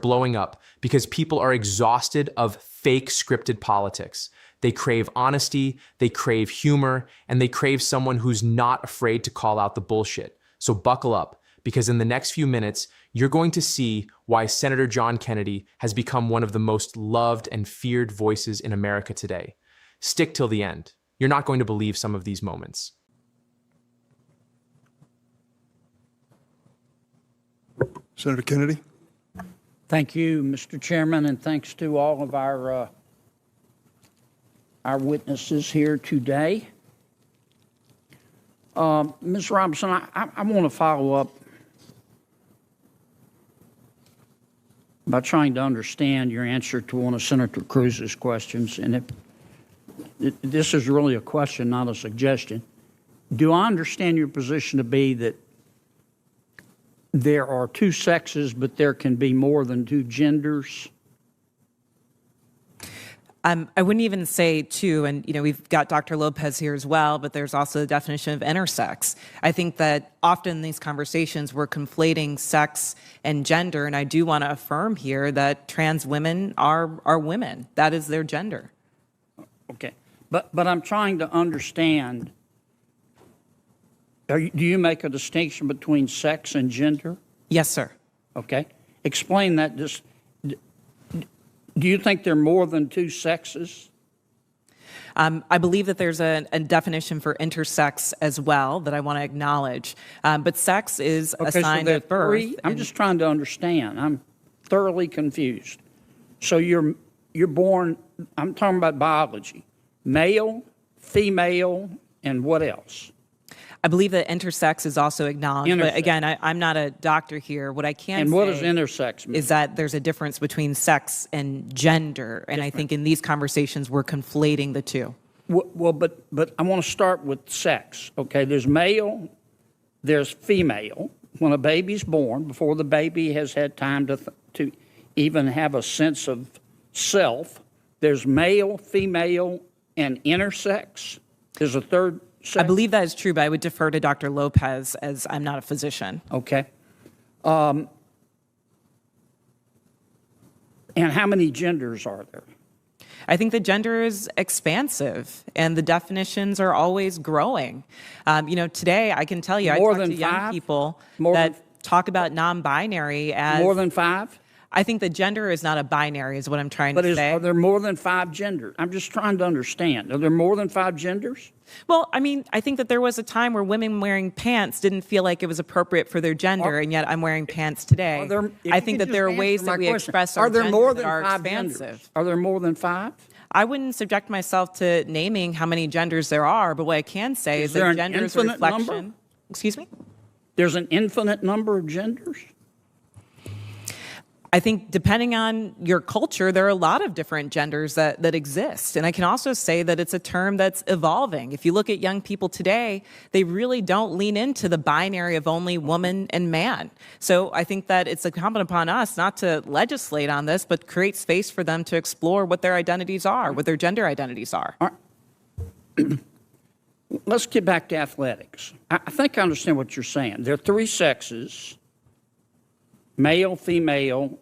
blowing up because people are exhausted of fake scripted politics. They crave honesty, they crave humor, and they crave someone who's not afraid to call out the bullshit. So buckle up, because in the next few minutes, you're going to see why Senator John Kennedy has become one of the most loved and feared voices in America today. Stick till the end. You're not going to believe some of these moments. Senator Kennedy. Thank you, Mr. Chairman, and thanks to all of our witnesses here today. Ms. Robinson, I want to follow up by trying to understand your answer to one of Senator Cruz's questions. And this is really a question, not a suggestion. Do I understand your position to be that there are two sexes, but there can be more than two genders? I wouldn't even say two, and we've got Dr. Lopez here as well, but there's also the definition of intersex. I think that often in these conversations we're conflating sex and gender, and I do want to affirm here that trans women are women. That is their gender. Okay, but I'm trying to understand. Do you make a distinction between sex and gender? Yes, sir. Okay, explain that. Do you think there are more than two sexes? I believe that there's a definition for intersex as well that I want to acknowledge. But sex is assigned at birth. I'm just trying to understand. I'm thoroughly confused. So you're born, I'm talking about biology, male, female, and what else? I believe that intersex is also acknowledged, but again, I'm not a doctor here. What I can say what does intersex mean? Is that there's a difference between sex and gender, and I think in these conversations we're conflating the two. Well, but I want to start with sex. Okay, there's male, there's female. When a baby's born, before the baby has had time to even have a sense of self, there's male, female, and intersex. There's a third sex. I believe that is true, but I would defer to Dr. Lopez as I'm not a physician. Okay. And how many genders are there? I think the gender is expansive, and the definitions are always growing. Today I can tell you, I talk to young people that talk about non-binary as more than five. I think the gender is not a binary, is what I'm trying to say. Are there more than five genders? I'm just trying to understand. Are there more than five genders? Well, I think that there was a time where women wearing pants didn't feel like it was appropriate for their gender, and yet I'm wearing pants today. I think that there are ways that we express our gender that are expansive. Are there more than five? I wouldn't subject myself to naming how many genders there are, but what I can say is that gender is a reflection. Number? Excuse me? There's an infinite number of genders? I think depending on your culture, there are a lot of different genders that exist. And I can also say that it's a term that's evolving. If you look at young people today, they really don't lean into the binary of only woman and man. So I think that it's incumbent upon us not to legislate on this, but create space for them to explore what their identities are, what their gender identities are. Let's get back to athletics. I think I understand what you're saying. There are three sexes, male, female,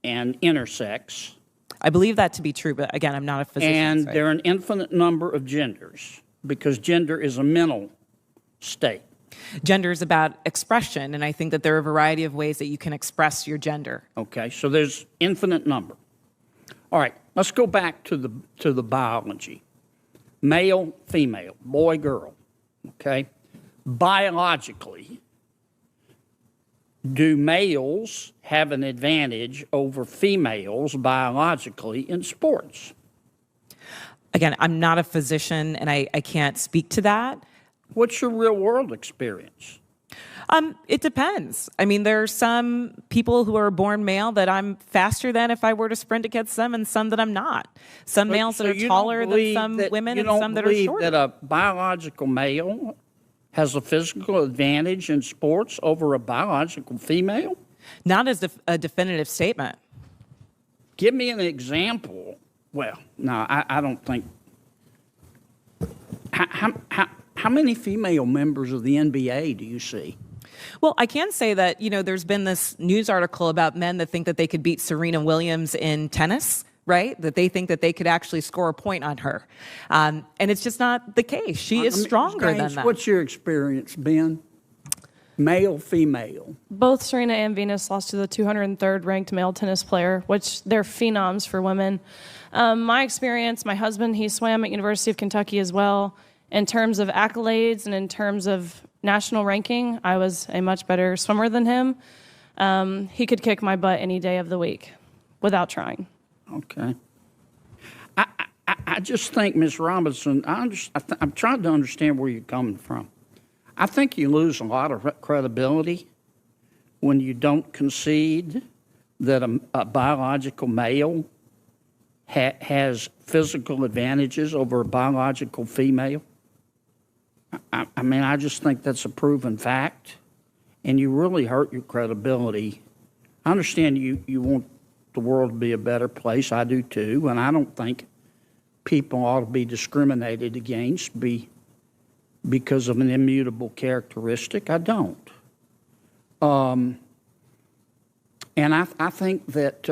and intersex. I believe that to be true, but again, I'm not a physician. And there are an infinite number of genders because gender is a mental state. Gender is about expression, and I think that there are a variety of ways that you can express your gender. Okay, so there's infinite number. All right, let's go back to the biology. Male, female, boy, girl, okay? Biologically, do males have an advantage over females biologically in sports? Again, I'm not a physician, and I can't speak to that. What's your real-world experience? It depends. There are some people who are born male that I'm faster than if I were to sprint against them, and some that I'm not. Some males that are taller than some women, and some that are shorter. You don't believe that a biological male has a physical advantage in sports over a biological female? Not as a definitive statement. Give me an example. Well, no, I don't think. How many female members of the NBA do you see? Well, I can say that, there's been this news article about men that think that they could beat Serena Williams in tennis, right? That they think that they could actually score a point on her. And it's just not the case. She is stronger Ms. than Gaines, that. what's your experience, Ben? Male, female? Both Serena and Venus lost to the 203rd ranked male tennis player, which they're phenoms for women. My experience, my husband, he swam at University of Kentucky as well. In terms of accolades and in terms of national ranking, I was a much better swimmer than him. He could kick my butt any day of the week without trying. Okay. I just think, Ms. Robinson, I'm trying to understand where you're coming from. I think you lose a lot of credibility when you don't concede that a biological male has physical advantages over a biological female. I mean, I just think that's a proven fact, and you really hurt your credibility. I understand you want the world to be a better place. I do too, and I don't think people ought to be discriminated against because of an immutable characteristic. I don't. And I think that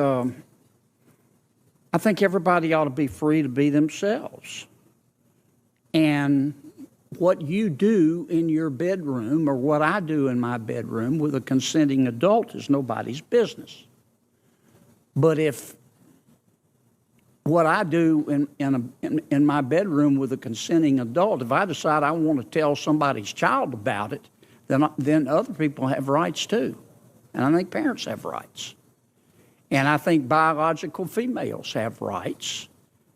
I think everybody ought to be free to be themselves. And what you do in your bedroom or what I do in my bedroom with a consenting adult is nobody's business. But if what I do in my bedroom with a consenting adult, if I decide I want to tell somebody's child about it, then other people have rights too. And I think parents have rights. And I think biological females have rights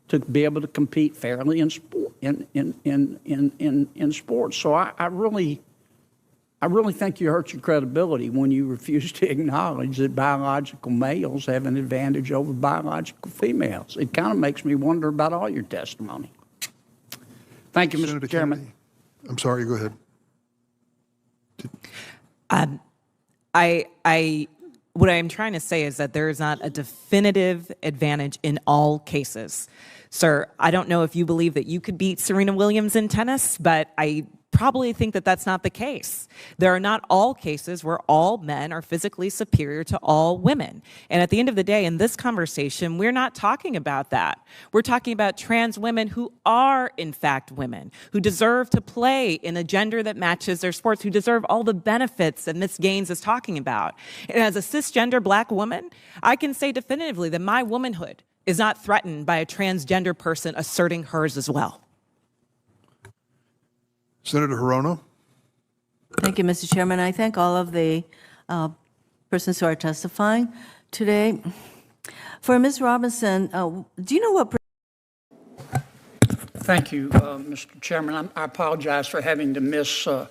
to be able to compete fairly in sport, in sports. So I really think you hurt your credibility when you refuse to acknowledge that biological males have an advantage over biological females. It kind of makes me wonder about all your testimony. Thank you, Senator Mr. Chairman. Kennedy. I'm sorry, go ahead. What I'm trying to say is that there is not a definitive advantage in all cases. Sir, I don't know if you believe that you could beat Serena Williams in tennis, but I probably think that that's not the case. There are not all cases where all men are physically superior to all women. And at the end of the day, in this conversation, we're not talking about that. We're talking about trans women who are, in fact, women, who deserve to play in a gender that matches their sports, who deserve all the benefits that Ms. Gaines is talking about. And as a cisgender black woman, I can say definitively that my womanhood is not threatened by a transgender person asserting hers as well. Senator Hirono. Thank you, Mr. Chairman. I thank all of the persons who are testifying today. For Ms. Robinson, do you know what? Thank you, Mr. Chairman. I apologize for having to miss the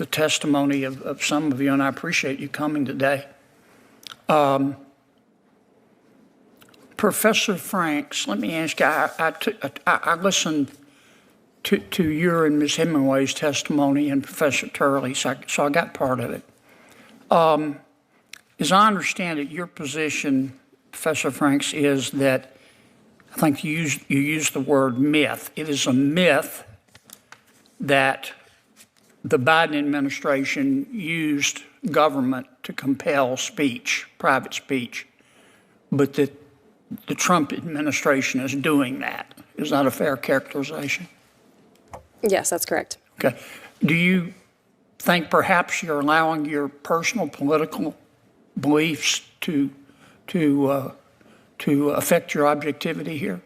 testimony of some of you, and I appreciate you coming today. Professor Franks, let me ask you, I listened to your and Ms. Hemingway's testimony and Professor Turley's, so I got part of it. As I understand it, your position, Professor Franks, is that I think you used the word myth. It is a myth that the Biden administration used government to compel speech, private speech, but that the Trump administration is doing that. Is that a fair characterization? Yes, that's correct. Okay. Do you think perhaps you're allowing your personal political beliefs to affect your objectivity here?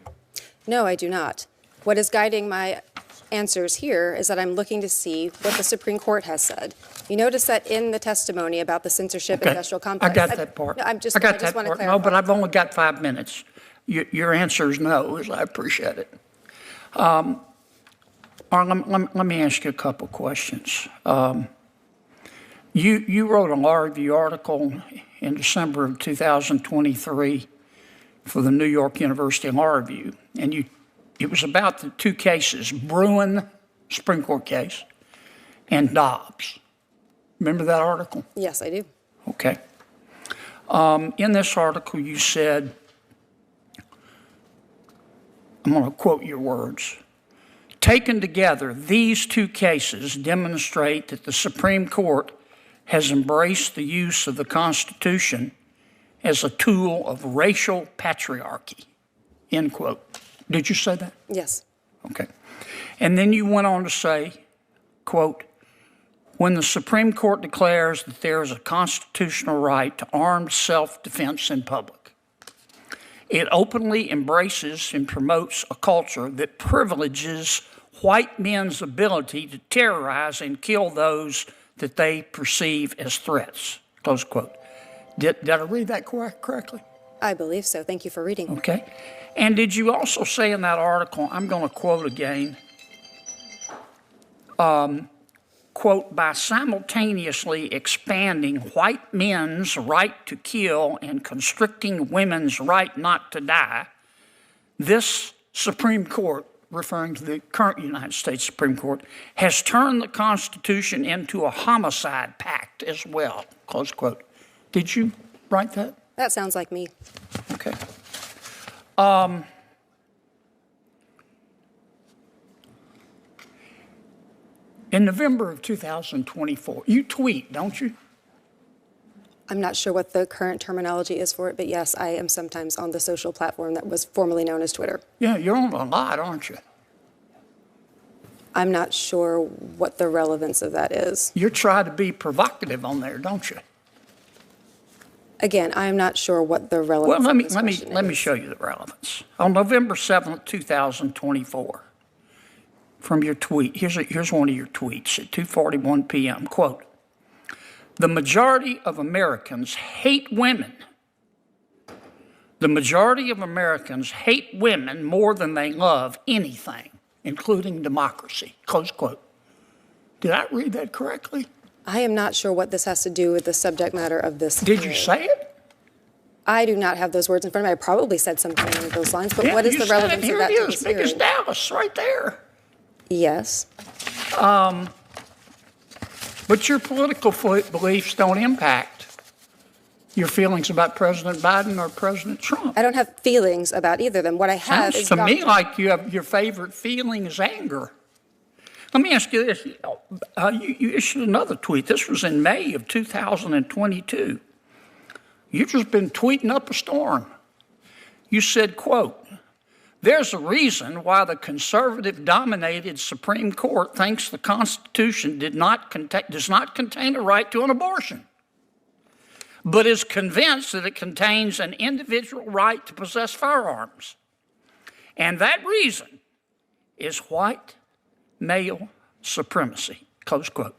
No, I do not. What is guiding my answers here is that I'm looking to see what the Supreme Court has said. You notice that in the testimony about the censorship industrial complex. I got that part. No, I just got want that to part. clarify. No, but I've only got 5 minutes. Your answer is no, as I appreciate it. Let me ask you a couple questions. You wrote a law review article in December of 2023 for the New York University Law Review, and it was about the two cases, Bruin, Supreme Court case, and Dobbs. Remember that article? Yes, I do. Okay. In this article, you said, I'm going to quote your words. Taken together, these two cases demonstrate that the Supreme Court has embraced the use of the Constitution as a tool of racial patriarchy, end quote. Did you say that? Yes. Okay. And then you went on to say, quote, when the Supreme Court declares that there is a constitutional right to armed self-defense in public, it openly embraces and promotes a culture that privileges white men's ability to terrorize and kill those that they perceive as threats, close quote. Did I read that correctly? I believe so. Thank you for reading. Okay. And did you also say in that article, I'm going to quote again, quote, by simultaneously expanding white men's right to kill and constricting women's right not to die, this Supreme Court, referring to the current United States Supreme Court, has turned the Constitution into a homicide pact as well, close quote. Did you write that? That sounds like me. Okay. In November of 2024, you tweet, don't you? I'm not sure what the current terminology is for it, but yes, I am sometimes on the social platform that was formerly known as Twitter. Yeah, you're on a lot, aren't you? I'm not sure what the relevance of that is. You try to be provocative on there, don't you? Again, I'm not sure what the relevance Well, of this question is. let me show you the relevance. On November 7th, 2024, from your tweet, here's one of your tweets at 2:41 p.m., quote, the majority of Americans hate women. The majority of Americans hate women more than they love anything, including democracy, close quote. Did I read that correctly? I am not sure what this has to do with the subject matter of this. Did you hearing. say it? I do not have those words in front of me. I probably said something along those lines, but Yeah, what is you the said it. relevance Here of that it to is, this big as hearing? Dallas, right there. Yes. But your political beliefs don't impact your feelings about President Biden or President Trump. I don't have feelings about either of them. What I have Sounds is to me doctrine. like you have your favorite feeling is anger. Let me ask you this. You issued another tweet. This was in May of 2022. You've just been tweeting up a storm. You said, quote, there's a reason why the conservative-dominated Supreme Court thinks the Constitution does not contain a right to an abortion, but is convinced that it contains an individual right to possess firearms. And that reason is white male supremacy, close quote.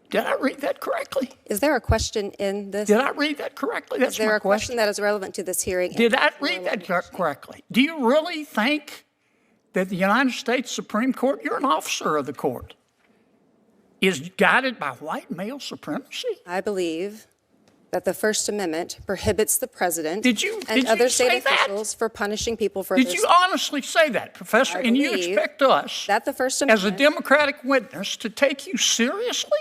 Did I read that correctly? Is there a question in this? Did I read that correctly? That's Is there my a question that is relevant to this hearing? Did I read that correctly? Do you really think that the United States Supreme Court, you're an officer of the court, is guided by white male supremacy? I believe that the First Amendment prohibits the president Did you other say state that? officials for punishing people for Did their you honestly say that, Professor? I And you believe expect us, that the First as a Amendment, Democratic witness, to take you seriously?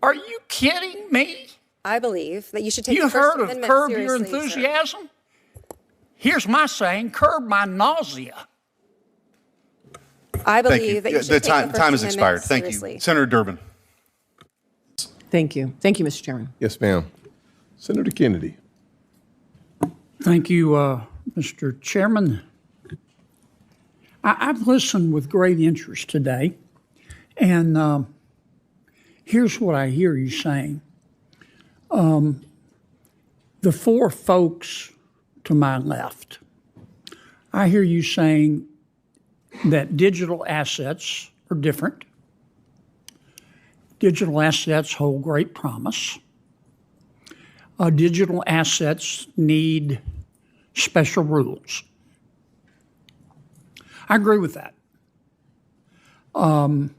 Are you kidding me? I believe that you should take You the First heard of Amendment curb your seriously, sir. enthusiasm? Here's my saying, curb my nausea. I Thank you. believe that you Yeah, should the take the time First has Amendment expired. Thank seriously. you. Senator Durbin. Thank you. Thank you, Mr. Chairman. Yes, ma'am. Senator Kennedy. Thank you, Mr. Chairman. I've listened with great interest today, and here's what I hear you saying. The four folks to my left, I hear you saying that digital assets are different. Digital assets hold great promise. Digital assets need special rules. I agree with that. The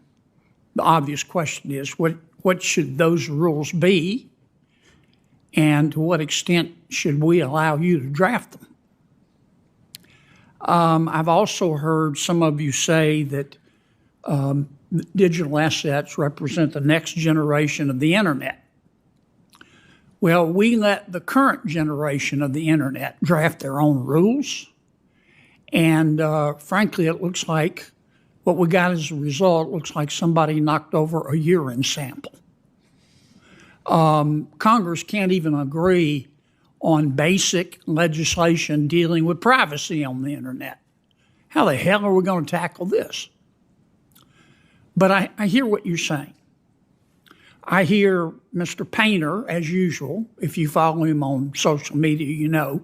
obvious question is, what should those rules be, and to what extent should we allow you to draft them? I've also heard some of you say that digital assets represent the next generation of the internet. Well, we let the current generation of the internet draft their own rules, and frankly, it looks like what we got as a result looks like somebody knocked over a urine sample. Congress can't even agree on basic legislation dealing with privacy on the internet. How the hell are we going to tackle this? But I hear what you're saying. I hear Mr. Painter, as usual, if you follow him on social media, you know,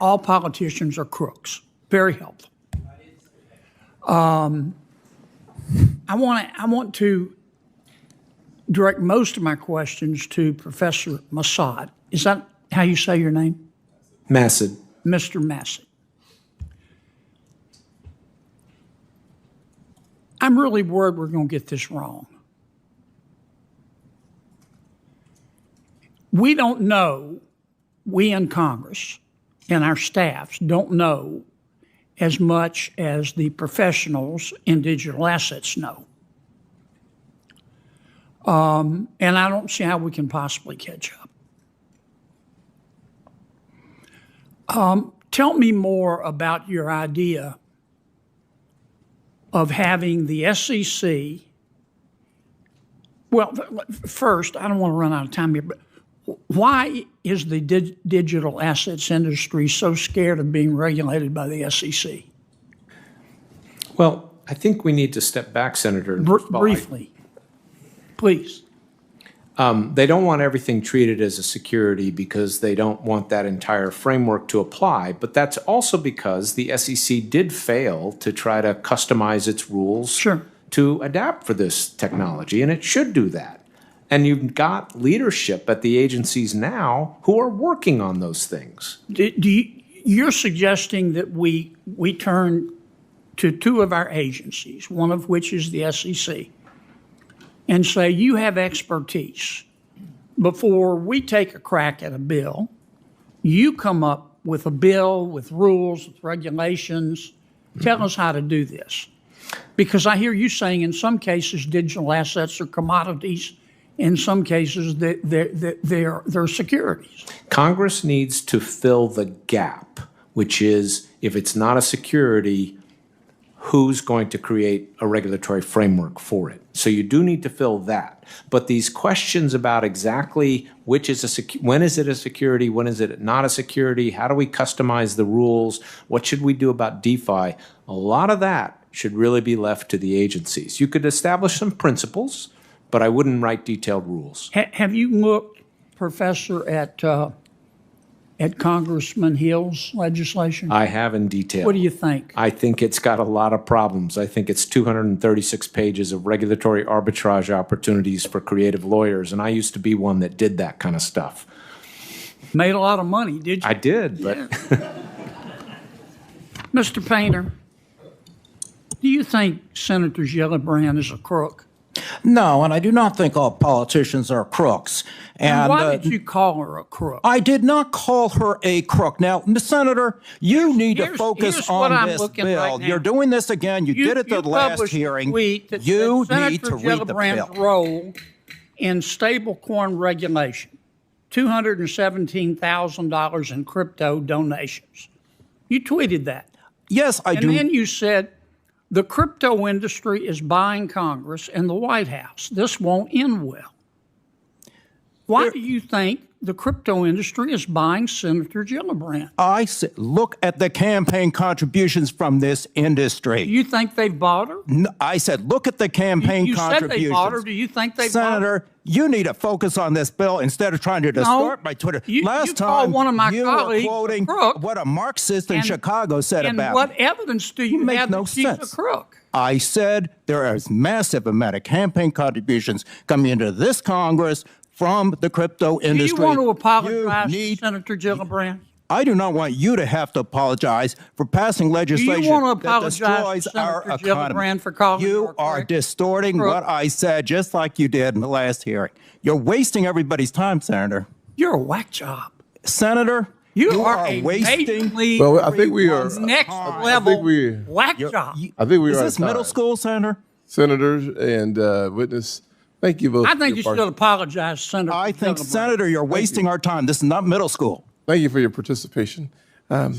all politicians are crooks. Very helpful. I want to direct most of my questions to Professor Massad. Is that how you say your name? Massad. Mr. Massad. I'm really worried we're going to get this wrong. We don't know, we in Congress and our staffs don't know as much as the professionals in digital assets know. And I don't see how we can possibly catch up. Tell me more about your idea of having the SEC. Well, first, I don't want to run out of time here, but why is the digital assets industry so scared of being regulated by the SEC? Well, I think we need to step back, Senator. Briefly, please. They don't want everything treated as a security because they don't want that entire framework to apply. But that's also because the SEC did fail to try to customize its rules to adapt for this technology, and it should do that. And you've got leadership at the agencies now who are working on those things. You're suggesting that we turn to two of our agencies, one of which is the SEC, and say, you have expertise. Before we take a crack at a bill, you come up with a bill, with rules, with regulations. Tell us how to do this. Because I hear you saying in some cases digital assets are commodities. In some cases, they're securities. Congress needs to fill the gap, which is if it's not a security, who's going to create a regulatory framework for it? So you do need to fill that. But these questions about exactly which is when is it a security, when is it not a security, how do we customize the rules, what should we do about DeFi, a lot of that should really be left to the agencies. You could establish some principles, but I wouldn't write detailed rules. Have you looked, Professor, at Congressman Hill's legislation? I have in detail. What do you think? I think it's got a lot of problems. I think it's 236 pages of regulatory arbitrage opportunities for creative lawyers, and I used to be one that did that kind of stuff. Made a lot of money, did you? I did, but... Yeah. Mr. Painter, do you think Senator Gillibrand is a crook? No, and I do not think all politicians are crooks. And why did you call her a crook? I did not call her a crook. Now, Senator, you need to focus on this bill. Right, you're doing this again. You did it the last hearing. That you that need to Senator read the Gillibrand's bill. Role in stablecoin regulation, $217,000 in crypto donations. You tweeted that. Yes, I do. And then you said, the crypto industry is buying Congress and the White House. This won't end well. Why do you think the crypto industry is buying Senator Gillibrand? I said, look at the campaign contributions from this industry. You think they've bought her? No, I said, look at the campaign contributions. You said they bought her. Do you think they bought her? Senator, you need to focus on this bill instead of trying to distort my Twitter. Last time, one of my you colleagues were quoting what a Marxist in Chicago said about And what evidence do you have that she's a crook? I said there is massive amount of campaign contributions coming into this Congress from the crypto industry. Do you want to apologize to Senator Gillibrand? I do not want you to have to apologize for passing legislation that destroys our economy. For calling you are distorting what I said, just like you did in the last hearing. You're wasting everybody's time, Senator. You're a whack job. Senator, you are wasting. Well, I think we are next level whack job. I think we are. Is this middle school, Senator? Senators and witness. Thank you both. I think you should apologize, Senator. I think, Senator, you're wasting our time. This is not middle school. Thank you for your participation. I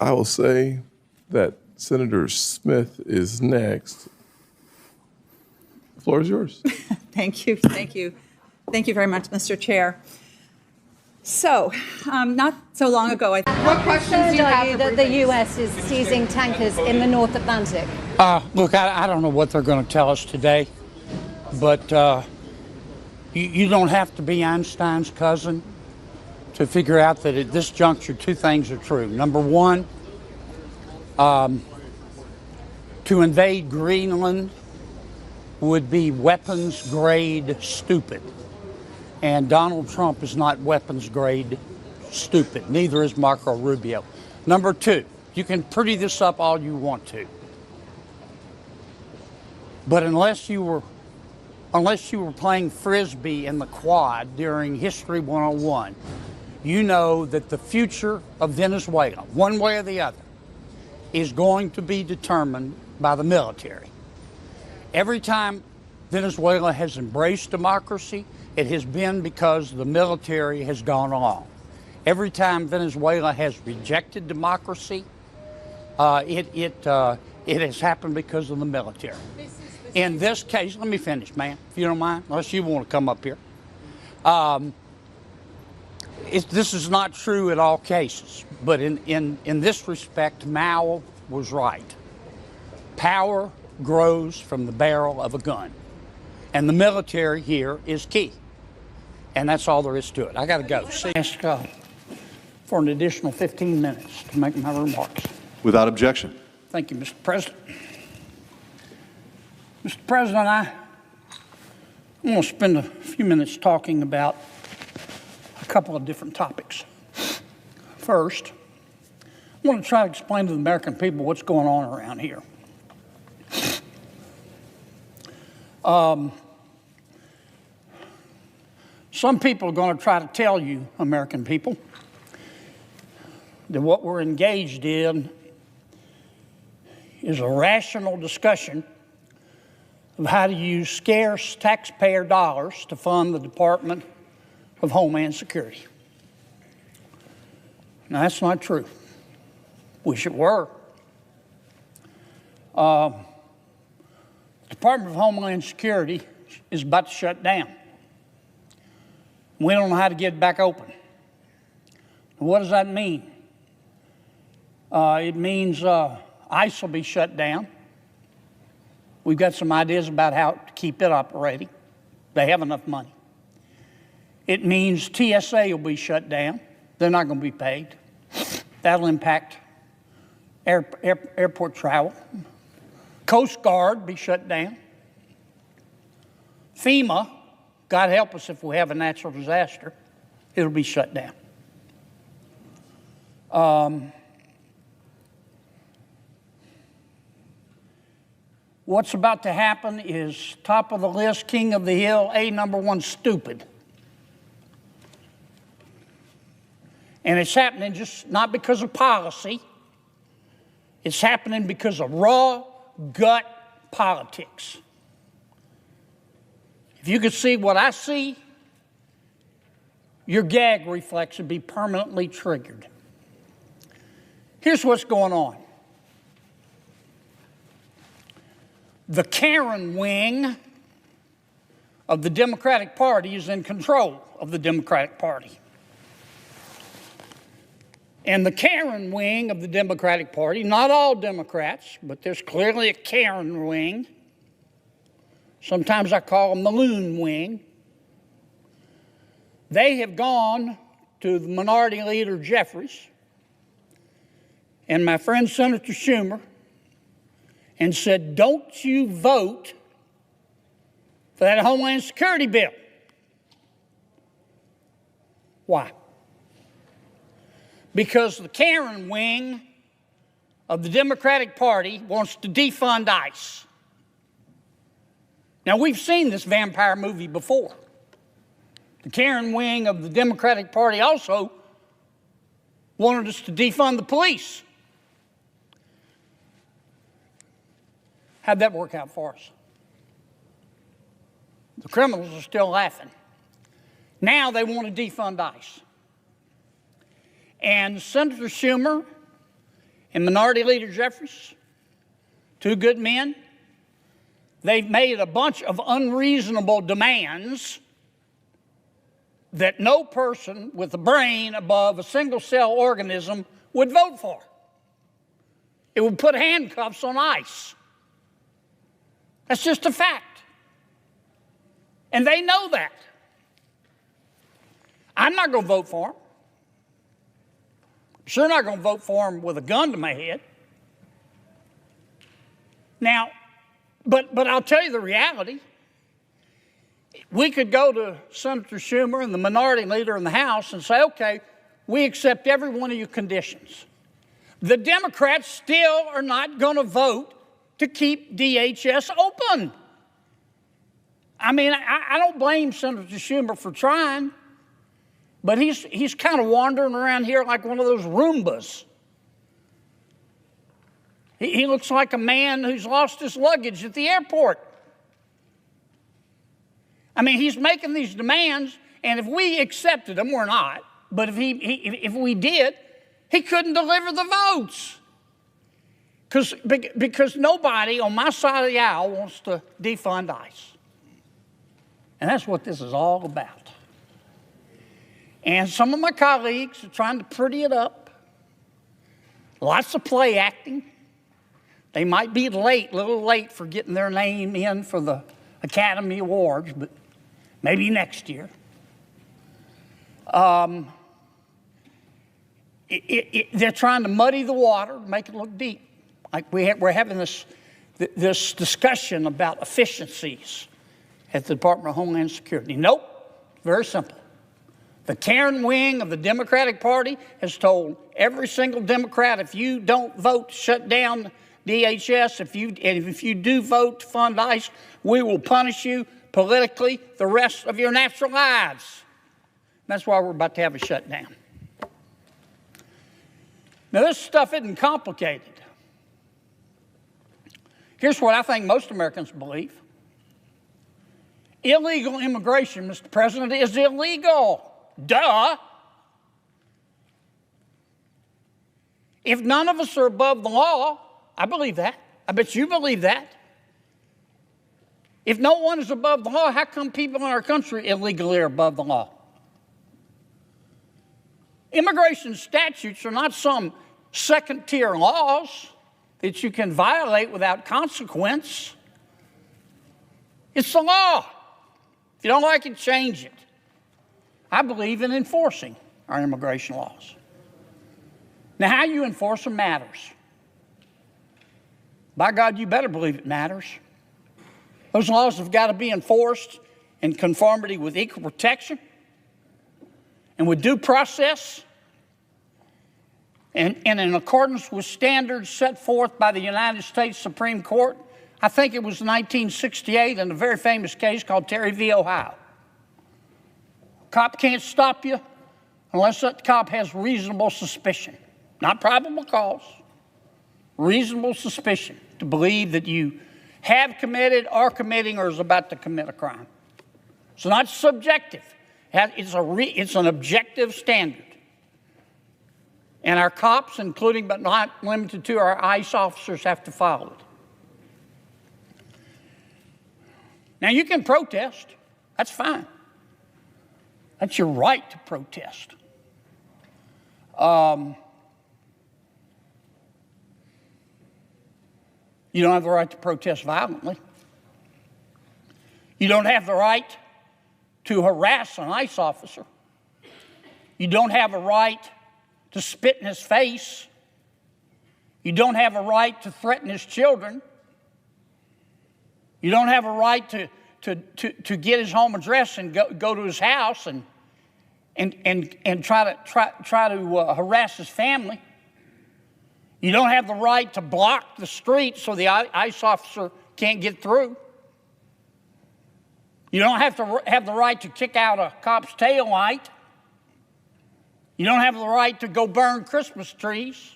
will say that Senator Smith is next. floor is yours. Thank you. Thank you. Thank you very much, Mr. Chair. So, not so long ago, what questions do you have that the U.S. is seizing tankers in the North Atlantic? Look, I don't know what they're going to tell us today, but you don't have to be Einstein's cousin to figure out that at this juncture, two things are true. Number one, to invade Greenland would be weapons grade stupid. And Donald Trump is not weapons grade stupid. Neither is Marco Rubio. Number two, you can pretty this up all you want to. But unless you were playing Frisbee in the quad during History 101, you know that the future of Venezuela, one way or the other, is going to be determined by the military. Every time Venezuela has embraced democracy, it has been because the military has gone along. Every time Venezuela has rejected democracy, it has happened because of the military. In this case, let me finish, ma'am, if you don't mind, unless you want to come up here. This is not true in all cases, but in this respect, Mao was right. Power grows from the barrel of a gun, and the military here is key. And that's all there is to it. I got to go. Ask for an additional 15 minutes to make my remarks. Without objection. Thank you, Mr. President. Mr. President, I want to spend a few minutes talking about a couple of different topics. First, I want to try to explain to the American people what's going on around here. Some people are going to try to tell you, American people, that what we're engaged in is a rational discussion of how to use scarce taxpayer dollars to fund the Department of Homeland Security. Now, that's not true. Wish it were. The Department of Homeland Security is about to shut down. We don't know how to get it back open. What does that mean? It means ICE will be shut down. We've got some ideas about how to keep it operating. They have enough money. It means TSA will be shut down. They're not going to be paid. That'll impact airport travel. Coast Guard be shut down. FEMA, God help us if we have a natural disaster, it'll be shut down. What's about to happen is top of the list, king of the hill, number one, stupid. And it's happening just not because of policy. It's happening because of raw gut politics. If you could see what I see, your gag reflex would be permanently triggered. Here's what's going on. The Karen wing of the Democratic Party is in control of the Democratic Party. And the Karen wing of the Democratic Party, not all Democrats, but there's clearly a Karen wing. Sometimes I call them the loon wing. They have gone to the Minority Leader Jeffries and my friend Senator Schumer and said, don't you vote for that Homeland Security bill. Why? Because the Karen wing of the Democratic Party wants to defund ICE. Now, we've seen this vampire movie before. The Karen wing of the Democratic Party also wanted us to defund the police. How'd that work out for us? The criminals are still laughing. Now they want to defund ICE. And Senator Schumer and Minority Leader Jeffries, two good men, they've made a bunch of unreasonable demands that no person with a brain above a single-cell organism would vote for. It would put handcuffs on ICE. That's just a fact. And they know that. I'm not going to vote for them. Sure not going to vote for them with a gun to my head. Now, but I'll tell you the reality. We could go to Senator Schumer and the minority leader in the House and say, okay, we accept every one of your conditions. The Democrats still are not going to vote to keep DHS open. I mean, I don't blame Senator Schumer for trying, but he's kind of wandering around here like one of those Roombas. He looks like a man who's lost his luggage at the airport. I mean, he's making these demands, and if we accepted them, we're not, but if we did, he couldn't deliver the votes. Because nobody on my side of the aisle wants to defund ICE. And that's what this is all about. And some of my colleagues are trying to pretty it up. Lots of play acting. They might be late, a little late for getting their name in for the Academy Awards, but maybe next year. They're trying to muddy the water, make it look deep. Like we're having this discussion about efficiencies at the Department of Homeland Security. Nope, very simple. The Karen wing of the Democratic Party has told every single Democrat, if you don't vote to shut down DHS, if you do vote to fund ICE, we will punish you politically the rest of your natural lives. That's why we're about to have a shutdown. Now, this stuff isn't complicated. Here's what I think most Americans believe. Illegal immigration, Mr. President, is illegal. Duh. If none of us are above the law, I believe that. I bet you believe that. If no one is above the law, how come people in our country illegally are above the law? Immigration statutes are not some second-tier laws that you can violate without consequence. It's the law. If you don't like it, change it. I believe in enforcing our immigration laws. Now, how you enforce them matters. By God, you better believe it matters. Those laws have got to be enforced in conformity with equal protection and with due process and in accordance with standards set forth by the United States Supreme Court. I think it was 1968 in a very famous case called Terry v. Ohio. Cop can't stop you unless that cop has reasonable suspicion, not probable cause, reasonable suspicion to believe that you have committed, are committing, or is about to commit a crime. It's not subjective. It's an objective standard. And our cops, including but not limited to our ICE officers, have to follow it. Now, you can protest. That's fine. That's your right to protest. You don't have the right to protest violently. You don't have the right to harass an ICE officer. You don't have a right to spit in his face. You don't have a right to threaten his children. You don't have a right to get his home address and go to his house and try to harass his family. You don't have the right to block the street so the ICE officer can't get through. You don't have to have the right to kick out a cop's tail light. You don't have the right to go burn Christmas trees.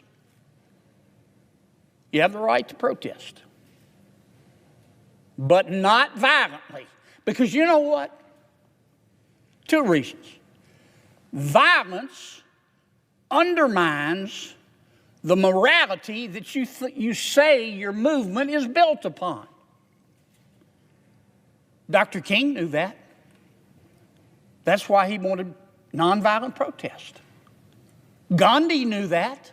You have the right to protest, but not violently. Because you know what? Two reasons. Violence undermines the morality that you say your movement is built upon. Dr. King knew that. That's why he wanted nonviolent protest. Gandhi knew that.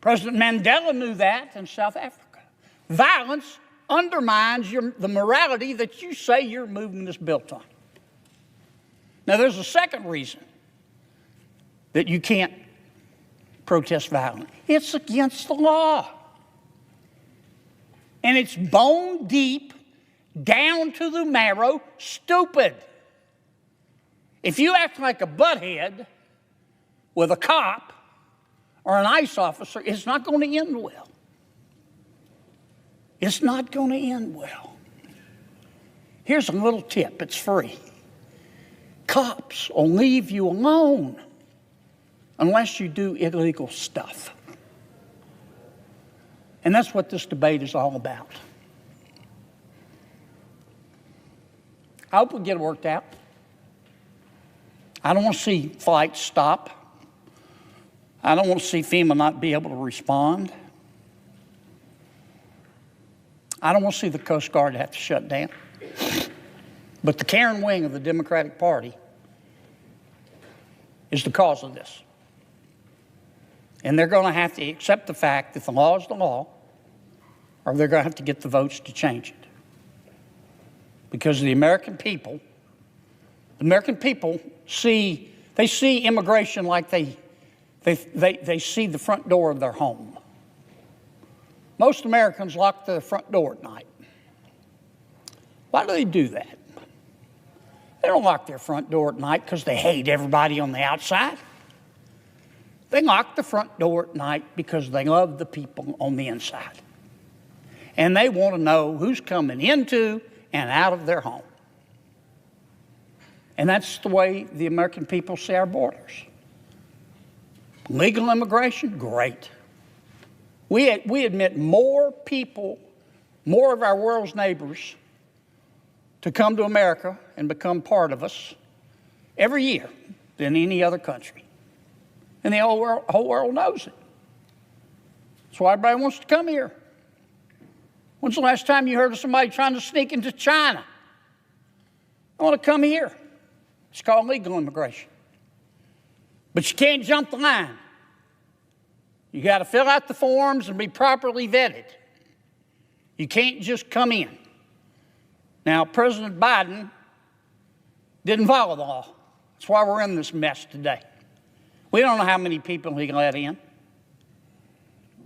President Mandela knew that in South Africa. Violence undermines the morality that you say your movement is built on. Now, there's a second reason that you can't protest violently. It's against the law. And it's bone deep, down to the marrow, stupid. If you act like a butthead with a cop or an ICE officer, it's not going to end well. It's not going to end well. Here's a little tip. It's free. Cops will leave you alone unless you do illegal stuff. And that's what this debate is all about. I hope we get it worked out. I don't want to see flights stop. I don't want to see FEMA not be able to respond. I don't want to see the Coast Guard have to shut down. But the Karen wing of the Democratic Party is the cause of this. And they're going to have to accept the fact that the law is the law, or they're going to have to get the votes to change it. Because the American people see immigration like they see the front door of their home. Most Americans lock their front door at night. Why do they do that? They don't lock their front door at night because they hate everybody on the outside. They lock the front door at night because they love the people on the inside. And they want to know who's coming into and out of their home. And that's the way the American people see our borders. Legal immigration, great. We admit more people, more of our world's neighbors, to come to America and become part of us every year than any other country. And the whole world knows it. That's why everybody wants to come here. When's the last time you heard of somebody trying to sneak into China? I want to come here. It's called legal immigration. But you can't jump the line. You got to fill out the forms and be properly vetted. You can't just come in. Now, President Biden didn't follow the law. That's why we're in this mess today. We don't know how many people he let in.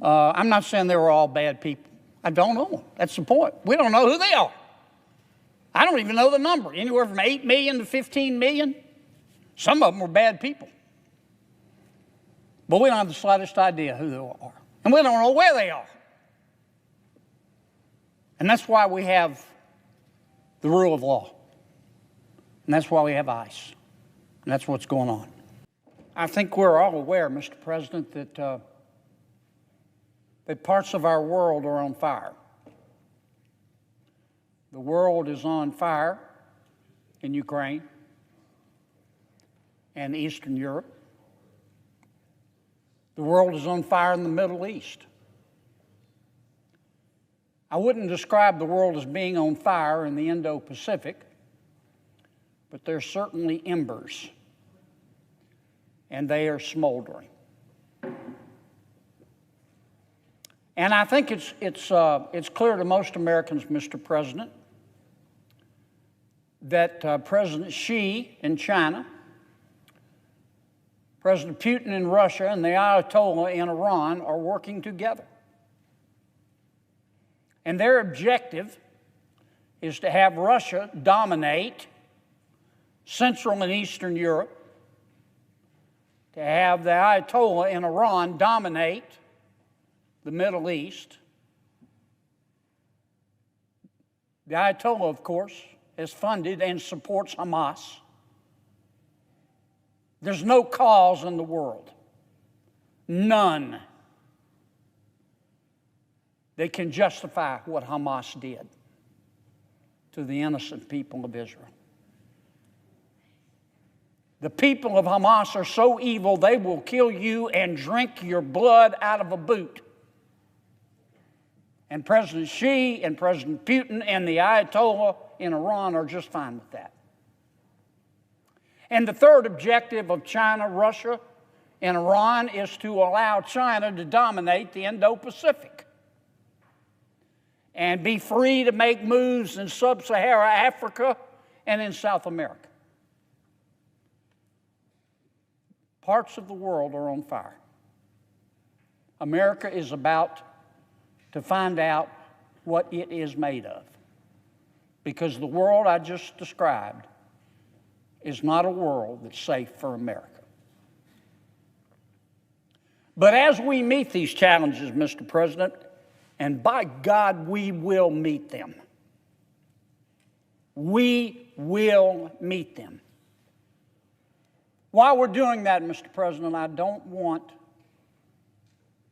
I'm not saying they were all bad people. I don't know them. That's the point. We don't know who they are. I don't even know the number. Anywhere from 8 million to 15 million. Some of them were bad people. But we don't have the slightest idea who they are. And we don't know where they are. And that's why we have the rule of law. And that's why we have ICE. And that's what's going on. I think we're all aware, Mr. President, that parts of our world are on fire. The world is on fire in Ukraine and Eastern Europe. The world is on fire in the Middle East. I wouldn't describe the world as being on fire in the Indo-Pacific, but there's certainly embers, and they are smoldering. And I think it's clear to most Americans, Mr. President, that President Xi in China, President Putin in Russia, and the Ayatollah in Iran are working together. And their objective is to have Russia dominate Central and Eastern Europe, to have the Ayatollah in Iran dominate the Middle East. The Ayatollah, of course, has funded and supports Hamas. There's no cause in the world, none, that can justify what Hamas did to the innocent people of Israel. The people of Hamas are so evil, they will kill you and drink your blood out of a boot. And President Xi and President Putin and the Ayatollah in Iran are just fine with that. And the third objective of China, Russia, and Iran is to allow China to dominate the Indo-Pacific and be free to make moves in sub-Saharan Africa and in South America. Parts of the world are on fire. America is about to find out what it is made of, because the world I just described is not a world that's safe for America. But as we meet these challenges, Mr. President, and by God, we will meet them. We will meet them. While we're doing that, Mr. President, I don't want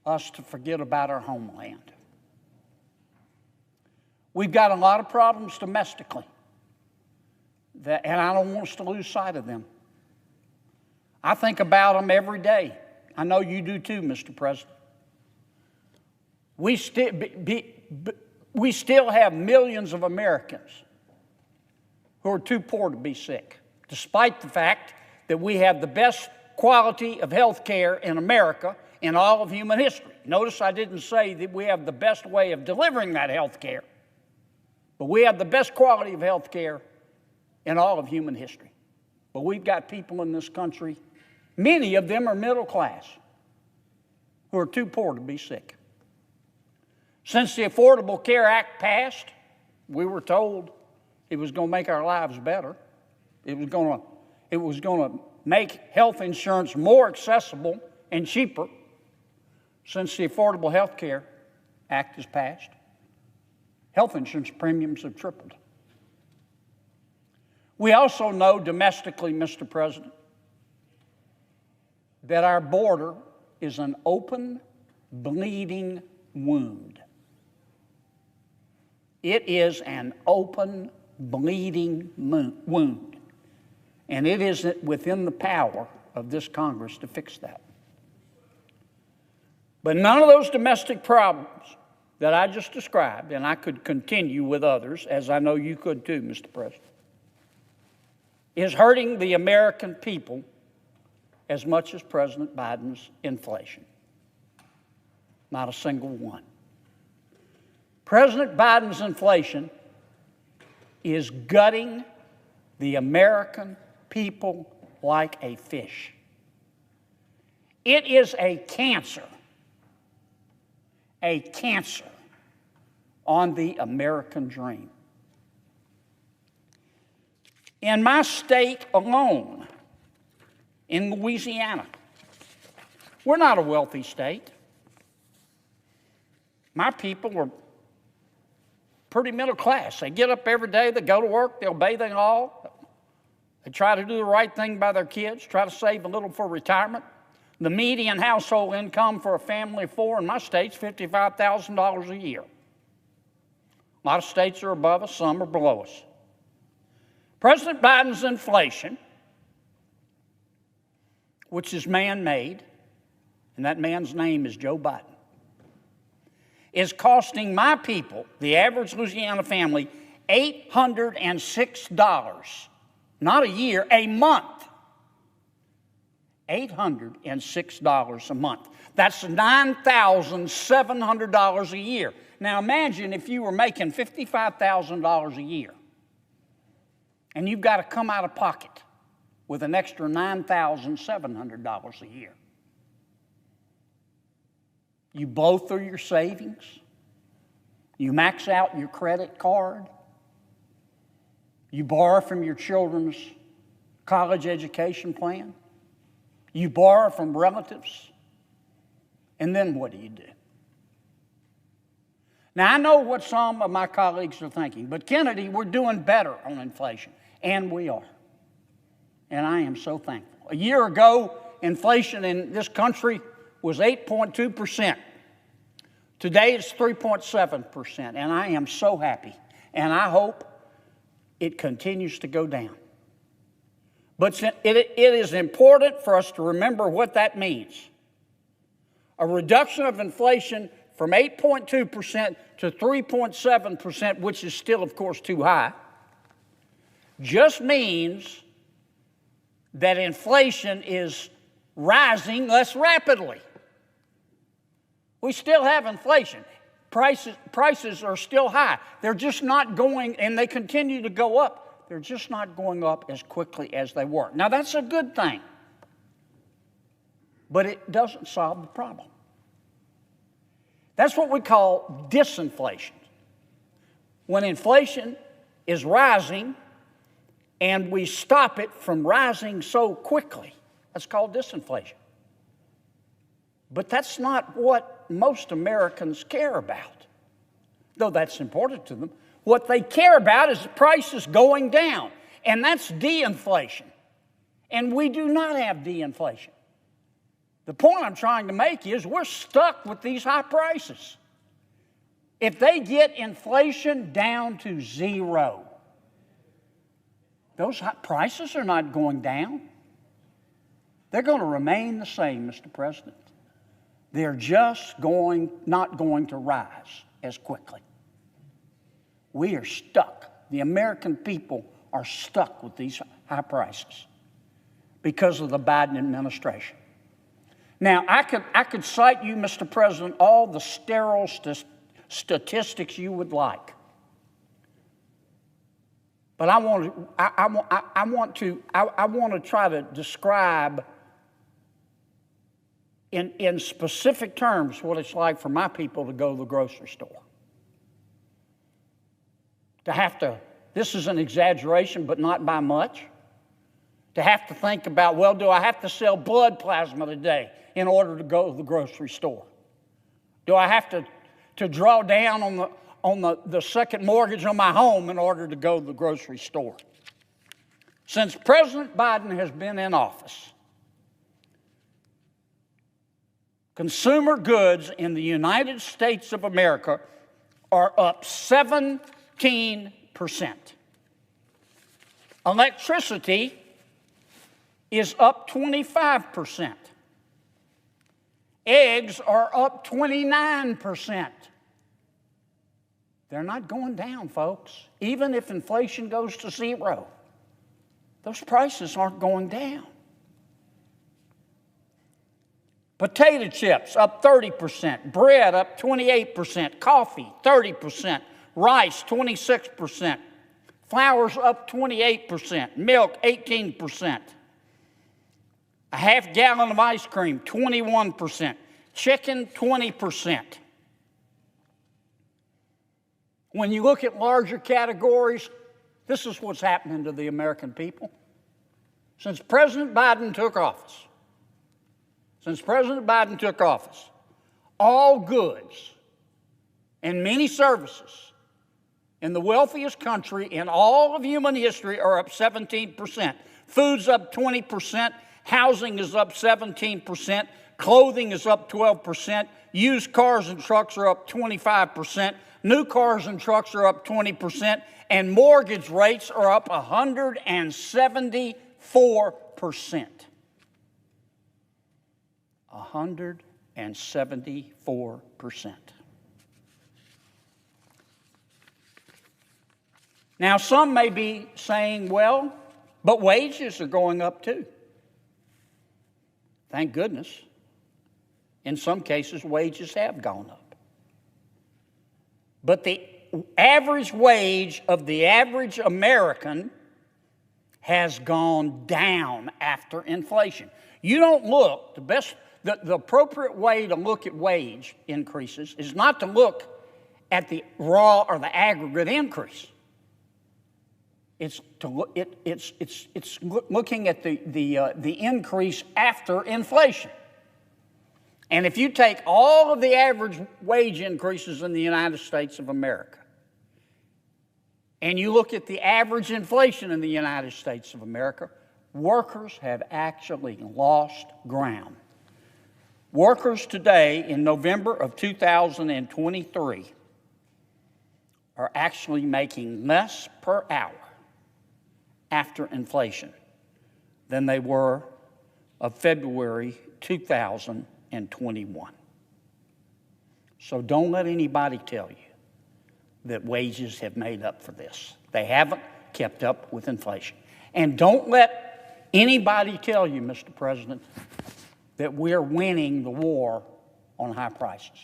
us to forget about our homeland. We've got a lot of problems domestically, and I don't want us to lose sight of them. I think about them every day. I know you do too, Mr. President. We still have millions of Americans who are too poor to be sick, despite the fact that we have the best quality of health care in America in all of human history. Notice I didn't say that we have the best way of delivering that health care, but we have the best quality of health care in all of human history. But we've got people in this country, many of them are middle class, who are too poor to be sick. Since the Affordable Care Act passed, we were told it was going to make our lives better. It was going to make health insurance more accessible and cheaper. Since the Affordable Health Care Act has passed, health insurance premiums have tripled. We also know domestically, Mr. President, that our border is an open, bleeding wound. It is an open, bleeding wound. And it isn't within the power of this Congress to fix that. But none of those domestic problems that I just described, and I could continue with others, as I know you could too, Mr. President, is hurting the American people as much as President Biden's inflation. Not a single one. President Biden's inflation is gutting the American people like a fish. It is a cancer on the American dream. In my state alone, in Louisiana, we're not a wealthy state. My people are pretty middle class. They get up every day, they go to work, they obey the law. They try to do the right thing by their kids, try to save a little for retirement. The median household income for a family of four in my state's $55,000 a year. A lot of states are above us, some are below us. President Biden's inflation, which is man-made, and that man's name is Joe Biden, is costing my people, the average Louisiana family, $806, not a year, a month. $806 a month. That's $9,700 a year. Now imagine if you were making $55,000 a year and you've got to come out of pocket with an extra $9,700 a year. You blow through your savings. You max out your credit card. You borrow from your children's college education plan. You borrow from relatives. And then what do you do? Now, I know what some of my colleagues are thinking, but Kennedy, we're doing better on inflation. And we are. And I am so thankful. A year ago, inflation in this country was 8.2%. Today it's 3.7%, and I am so happy. And I hope it continues to go down. But it is important for us to remember what that means. A reduction of inflation from 8.2% to 3.7%, which is still, of course, too high, just means that inflation is rising less rapidly. We still have inflation. Prices are still high. They're just not going, and they continue to go up. They're just not going up as quickly as they were. Now, that's a good thing, but it doesn't solve the problem. That's what we call disinflation. When inflation is rising and we stop it from rising so quickly, that's called disinflation. But that's not what most Americans care about, though that's important to them. What they care about is the prices going down, and that's de-inflation. And we do not have de-inflation. The point I'm trying to make is we're stuck with these high prices. If they get inflation down to zero, those high prices are not going down. They're going to remain the same, Mr. President. They're just not going to rise as quickly. We are stuck. The American people are stuck with these high prices because of the Biden administration. Now, I could cite you, Mr. President, all the sterile statistics you would like. But I want to try to describe in specific terms what it's like for my people to go to the grocery store. This is an exaggeration, but not by much. To have to think about, well, do I have to sell blood plasma today in order to go to the grocery store? Do I have to draw down on the second mortgage on my home in order to go to the grocery store? Since President Biden has been in office, consumer goods in the United States of America are up 17%. Electricity is up 25%. Eggs are up 29%. They're not going down, folks. Even if inflation goes to zero, those prices aren't going down. Potato chips up 30%, bread up 28%, coffee 30%, rice 26%, flour's up 28%, milk 18%, a half gallon of ice cream 21%, chicken 20%. When you look at larger categories, this is what's happening to the American people. Since President Biden took office, all goods and many services in the wealthiest country in all of human history are up 17%. Food's up 20%, housing is up 17%, clothing is up 12%, used cars and trucks are up 25%, new cars and trucks are up 20%, and mortgage rates are up 174%. 174%. Now, some may be saying, well, but wages are going up too. Thank goodness. In some cases, wages have gone up. But the average wage of the average American has gone down after inflation. You don't look, the appropriate way to look at wage increases is not to look at the raw or the aggregate increase. It's looking at the increase after inflation. And if you take all of the average wage increases in the United States of America, and you look at the average inflation in the United States of America, workers have actually lost ground. Workers today, in November of 2023, are actually making less per hour after inflation than they were of February 2021. So don't let anybody tell you that wages have made up for this. They haven't kept up with inflation. And don't let anybody tell you, Mr. President, that we're winning the war on high prices.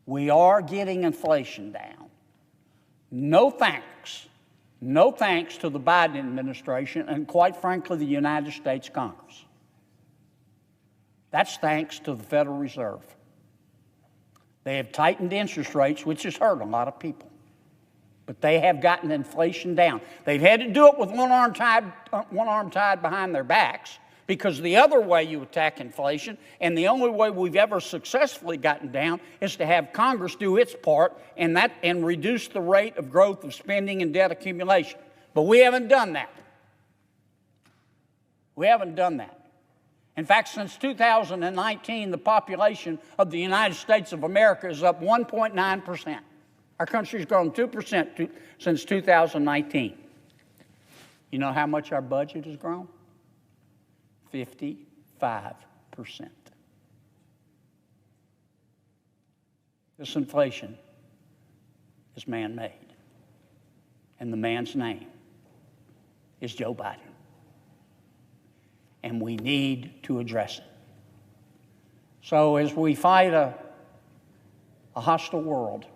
We are getting inflation down. No thanks. No thanks to the Biden administration and, quite frankly, the United States Congress. That's thanks to the Federal Reserve. They have tightened interest rates, which has hurt a lot of people. But they have gotten inflation down. They've had to do it with one arm tied behind their backs, because the other way you attack inflation, and the only way we've ever successfully gotten down, is to have Congress do its part and reduce the rate of growth of spending and debt accumulation. But we haven't done that. We haven't done that. In fact, since 2019, the population of the United States of America is up 1.9%. Our country's grown 2% since 2019. You know how much our budget has grown? 55%. This inflation is man-made, and the man's name is Joe Biden. And we need to address it. So as we fight a hostile world,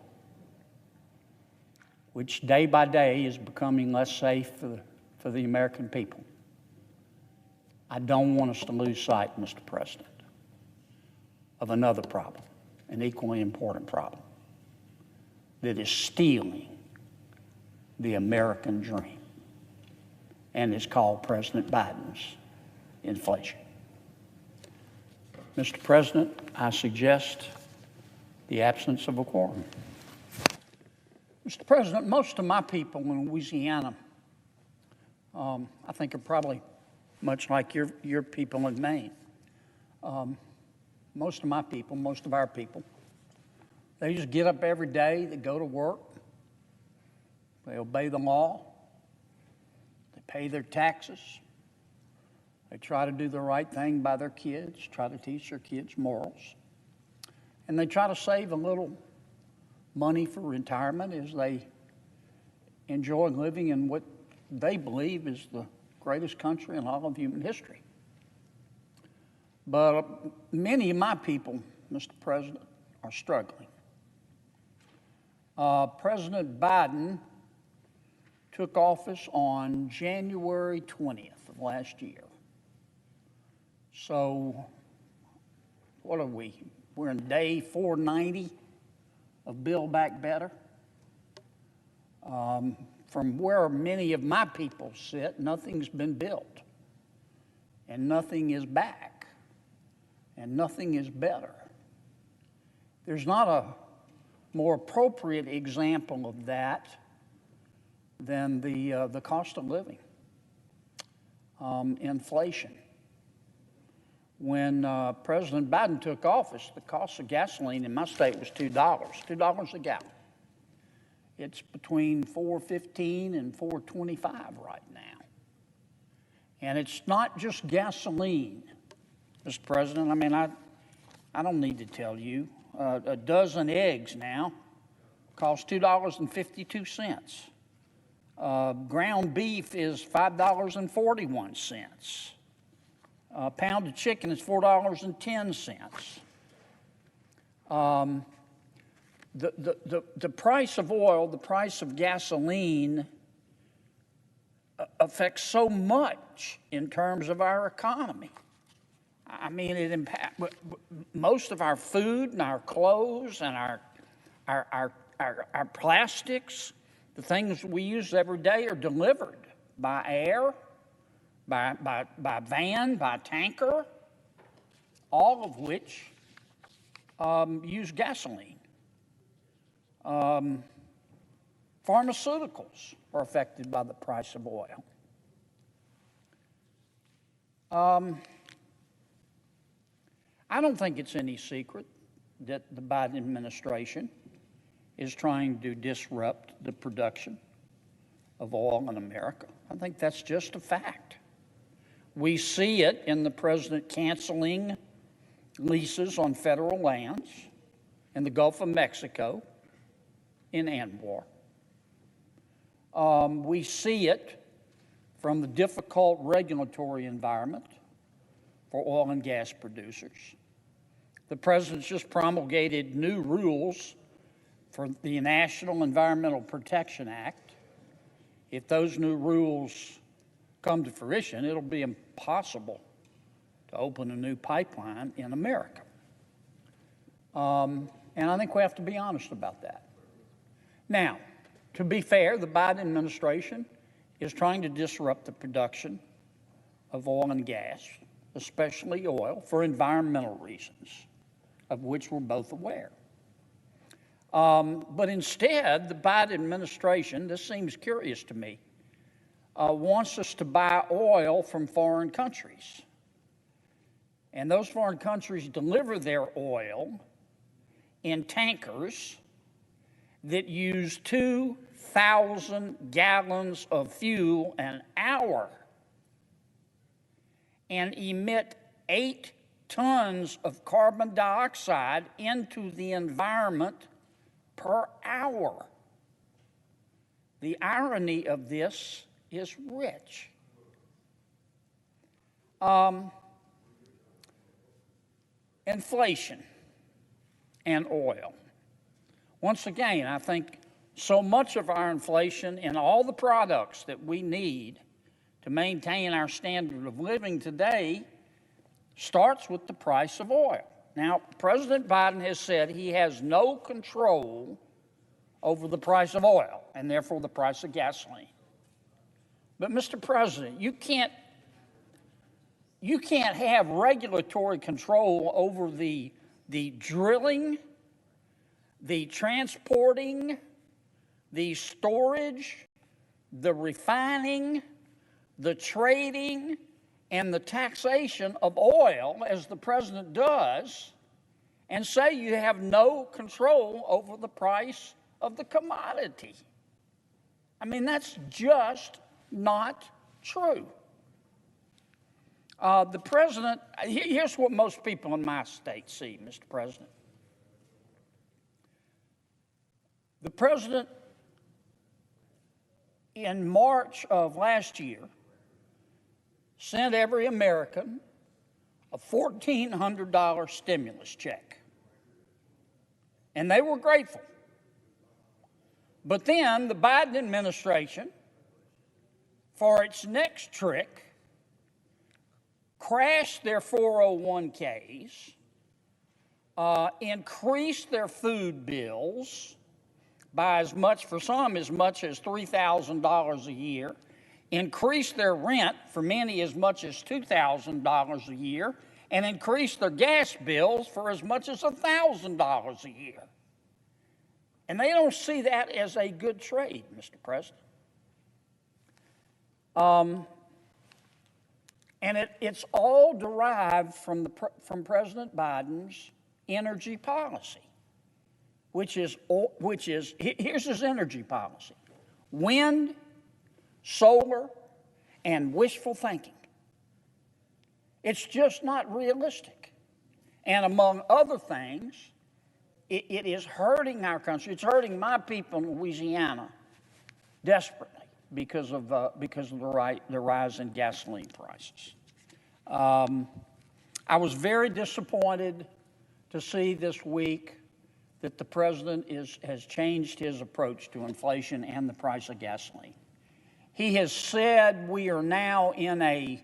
which day by day is becoming less safe for the American people, I don't want us to lose sight, Mr. President, of another problem, an equally important problem, that is stealing the American dream, and is called President Biden's inflation. Mr. President, I suggest the absence of a quorum. Mr. President, most of my people in Louisiana, I think, are probably much like your people in Maine. Most of my people, most of our people, they just get up every day, they go to work, they obey the law, they pay their taxes, they try to do the right thing by their kids, try to teach their kids morals, and they try to save a little money for retirement as they enjoy living in what they believe is the greatest country in all of human history. But many of my people, Mr. President, are struggling. President Biden took office on January 20th of last year. So, what are we? We're in day 490 of Build Back Better. From where many of my people sit, nothing's been built, and nothing is back, and nothing is better. There's not a more appropriate example of that than the cost of living, inflation. When President Biden took office, the cost of gasoline in my state was $2 a gallon. It's between $4.15 and $4.25 right now. And it's not just gasoline, Mr. President. I mean, I don't need to tell you. A dozen eggs now costs $2.52. Ground beef is $5.41. A pound of chicken is $4.10. The price of oil, the price of gasoline affects so much in terms of our economy. I mean, it impacts most of our food and our clothes and our plastics, the things we use every day, are delivered by air, by van, by tanker, all of which use gasoline. Pharmaceuticals are affected by the price of oil. I don't think it's any secret that the Biden administration is trying to disrupt the production of oil in America. I think that's just a fact. We see it in the president canceling leases on federal lands. in the Gulf of Mexico, in Anwar. We see it from the difficult regulatory environment for oil and gas producers. The president's just promulgated new rules for the National Environmental Protection Act. If those new rules come to fruition, it'll be impossible to open a new pipeline in America. And I think we have to be honest about that. Now, to be fair, the Biden administration is trying to disrupt the production of oil and gas, especially oil, for environmental reasons, of which we're both aware. But instead, the Biden administration, this seems curious to me, wants us to buy oil from foreign countries. And those foreign countries deliver their oil in tankers that use 2,000 gallons of fuel an hour and emit 8 tons of carbon dioxide into the environment per hour. The irony of this is rich. Inflation and oil. Once again, I think so much of our inflation in all the products that we need to maintain our standard of living today starts with the price of oil. Now, President Biden has said he has no control over the price of oil and therefore the price of gasoline. But Mr. President, you can't have regulatory control over the drilling, the transporting, the storage, the refining, the trading, and the taxation of oil, as the president does, and say you have no control over the price of the commodity. I mean, that's just not true. The president, here's what most people in my state see, Mr. President. The president, in March of last year, sent every American a $1,400 stimulus check. And they were grateful. But then the Biden administration, for its next trick, crashed their 401ks, increased their food bills by as much, for some, as much as $3,000 a year, increased their rent for many as much as $2,000 a year, and increased their gas bills for as much as $1,000 a year. And they don't see that as a good trade, Mr. President. And it's all derived from President Biden's energy policy, which is here's his energy policy: wind, solar, and wishful thinking. It's just not realistic. And among other things, it is hurting our country. It's hurting my people in Louisiana desperately because of the rise in gasoline prices. I was very disappointed to see this week that the president has changed his approach to inflation and the price of gasoline. He has said we are now in a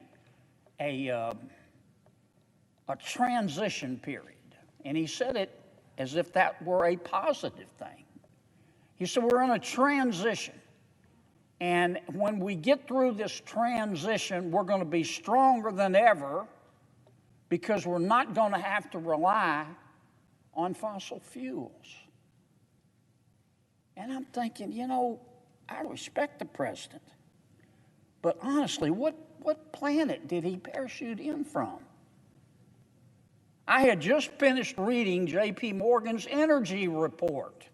transition period, and he said it as if that were a positive thing. He said we're in a transition, and when we get through this transition, we're going to be stronger than ever because we're not going to have to rely on fossil fuels. And I'm thinking, I respect the president, but honestly, what planet did he parachute in from? I had just finished reading J.P. Morgan's energy report.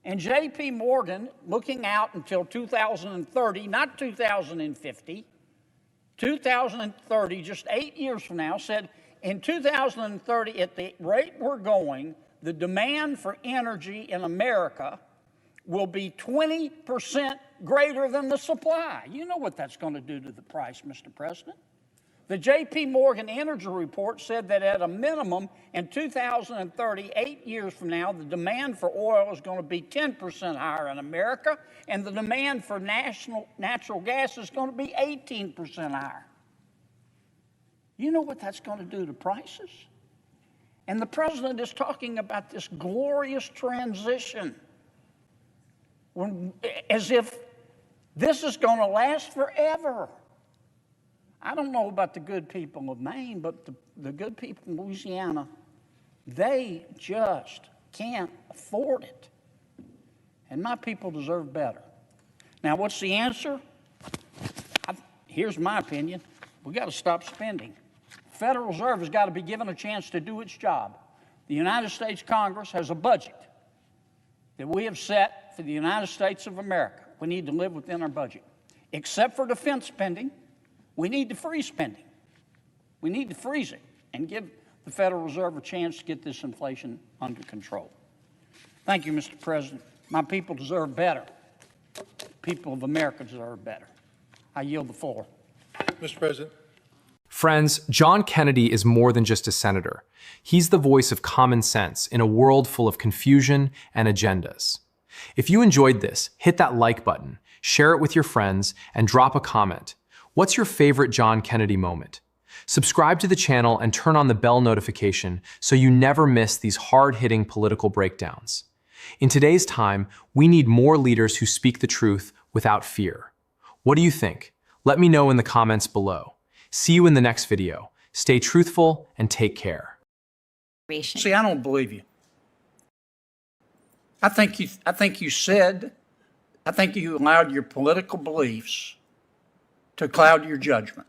And J.P. Morgan, looking out until 2030, not 2050, 2030, just 8 years from now, said in 2030, at the rate we're going, the demand for energy in America will be 20% greater than the supply. You know what that's going to do to the price, Mr. President. The J.P. Morgan Energy Report said that at a minimum in 2030, 8 years from now, the demand for oil is going to be 10% higher in America, and the demand for natural gas is going to be 18% higher. You know what that's going to do to prices? And the president is talking about this glorious transition as if this is going to last forever. I don't know about the good people of Maine, but the good people in Louisiana, they just can't afford it. And my people deserve better. Now, what's the answer? Here's my opinion. We got to stop spending. The Federal Reserve has got to be given a chance to do its job. The United States Congress has a budget that we have set for the United States of America. We need to live within our budget. Except for defense spending, we need to freeze spending. We need to freeze it and give the Federal Reserve a chance to get this inflation under control. Thank you, Mr. President. My people deserve better. People of America deserve better. I yield the floor. Mr. President. Friends, John Kennedy is more than just a senator. He's the voice of common sense in a world full of confusion and agendas. If you enjoyed this, hit that like button, share it with your friends, and drop a comment. What's your favorite John Kennedy moment? Subscribe to the channel and turn on the bell notification so you never miss these hard-hitting political breakdowns. In today's time, we need more leaders who speak the truth without fear. What do you think? Let me know in the comments below. See you in the next video. Stay truthful and take care. See, I don't believe you. I think you allowed your political beliefs to cloud your judgment.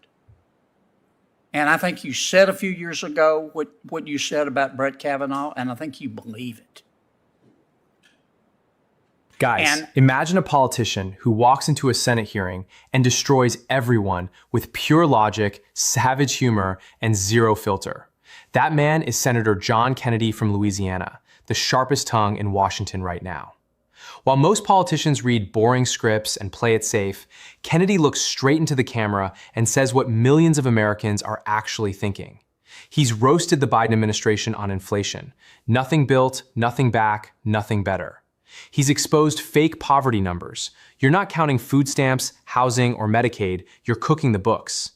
And I think you said a few years ago what you said about Brett Kavanaugh, and I think you believe it. Guys, imagine a politician who walks into a Senate hearing and destroys everyone with pure logic, savage humor, and zero filter. That man is Senator John Kennedy from Louisiana, the sharpest tongue in Washington right now. While most politicians read boring scripts and play it safe, Kennedy looks straight into the camera and says what millions of Americans are actually thinking. He's roasted the Biden administration on inflation. Nothing built, nothing back, nothing better. He's exposed fake poverty numbers. You're not counting food stamps, housing, or Medicaid, you're cooking the books.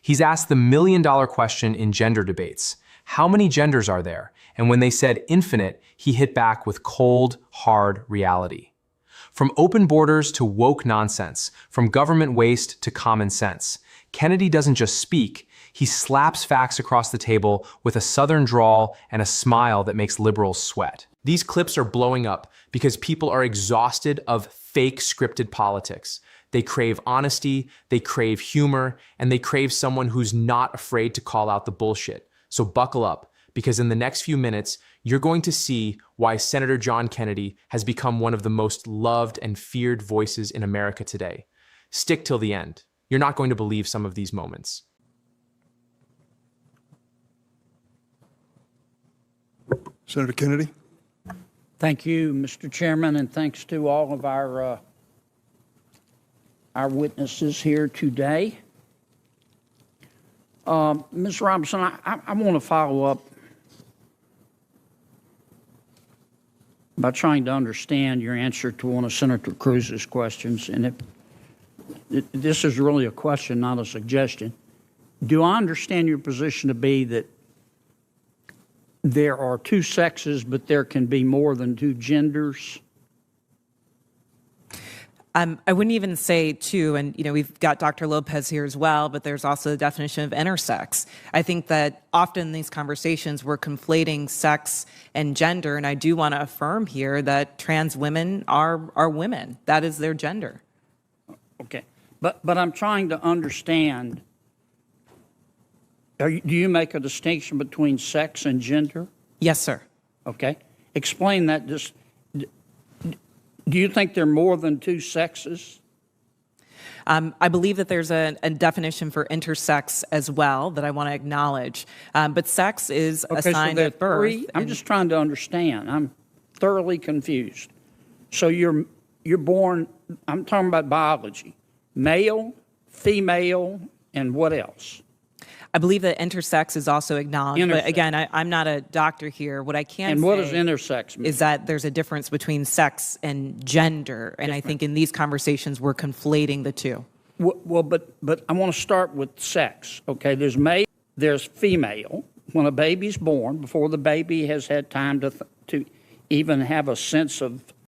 He's asked the million-dollar question in gender debates. How many genders are there? And when they said infinite, he hit back with cold, hard reality. From open borders to woke nonsense, from government waste to common sense, Kennedy doesn't just speak, he slaps facts across the table with a southern drawl and a smile that makes liberals sweat. These clips are blowing up because people are exhausted of fake scripted politics. They crave honesty, they crave humor, and they crave someone who's not afraid to call out the bullshit. So buckle up, because in the next few minutes, you're going to see why Senator John Kennedy has become one of the most loved and feared voices in America today. Stick till the end. You're not going to believe some of these moments. Senator Kennedy. Thank you, Mr. Chairman, and thanks to all of our witnesses here today. Ms. Robinson, I want to follow up by trying to understand your answer to one of Senator Cruz's questions. And this is really a question, not a suggestion. Do I understand your position to be that there are two sexes, but there can be more than two genders? I wouldn't even say two, and we've got Dr. Lopez here as well, but there's also the definition of intersex. I think that often in these conversations we're conflating sex and gender, and I do want to affirm here that trans women are women. That is their gender. Okay, but I'm trying to understand. Do you make a distinction between sex and gender? Yes, sir. Okay, explain that. Just. Do you think there are more than two sexes? I believe that there's a definition for intersex as well that I want to acknowledge. But sex is assigned at birth. I'm just trying to understand. I'm thoroughly confused. So you're born, I'm talking about biology, male, female, and what else? I believe that intersex is also acknowledged. But again, I'm not a doctor here. What I can and say what does intersex mean? Is that there's a difference between sex and gender. And I think in these conversations, we're conflating the two. Well, but I want to start with sex, okay? There's male, there's female. When a baby's born, before the baby has had time to even have a sense of